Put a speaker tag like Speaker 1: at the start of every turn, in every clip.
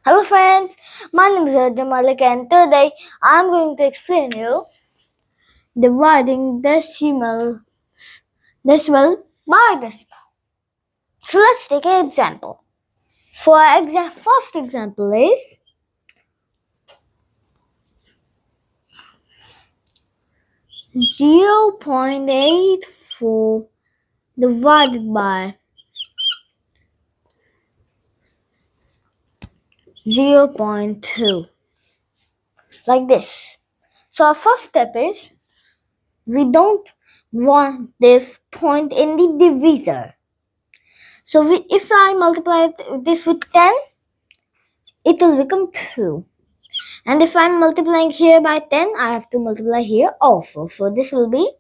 Speaker 1: Hello friends, my name is Arjun and today I am going to explain you dividing decimal by decimal. So let's take an example. So our first example is 0.84 divided by 0.2, like this. So our first step is we don't want this point in the divisor. So if I multiply this with 10, it will become 2. And if I'm multiplying here by 10, I have to multiply here also. So this will be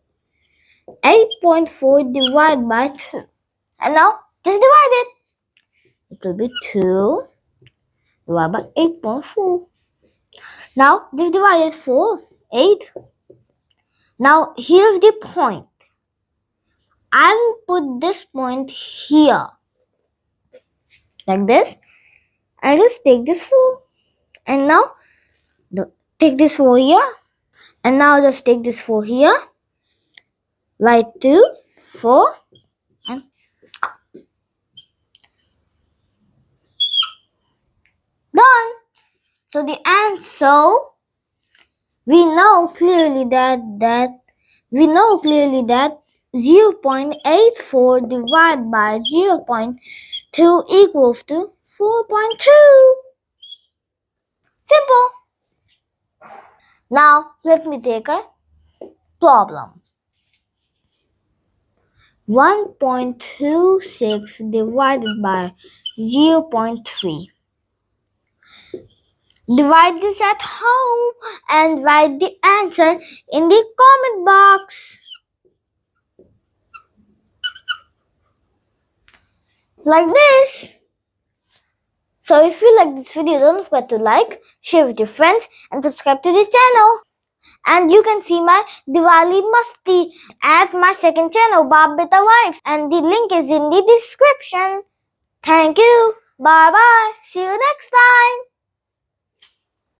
Speaker 1: 8.4 divided by 2. And now just divide it. It will be 2 divided by 8.4. Now just divide it for 8. Now here's the point. I will put this point here. Like this. And just take this 4. And now take this 4 here. And now just take this 4 here. Write 2, 4, and done. So the answer, we know clearly that 0.84 divided by 0.2 equals to 4.2. Simple. Now let me take a problem. 1.26 divided by 0.3. Divide this at home and write the answer in the comment box. Like this. So if you like this video, don't forget to like, share with your friends and subscribe to this channel. And you can see my Diwali Masti at my second channel, Baap Beta Vibes, and the link is in the description. Thank you. Bye bye. See you next time.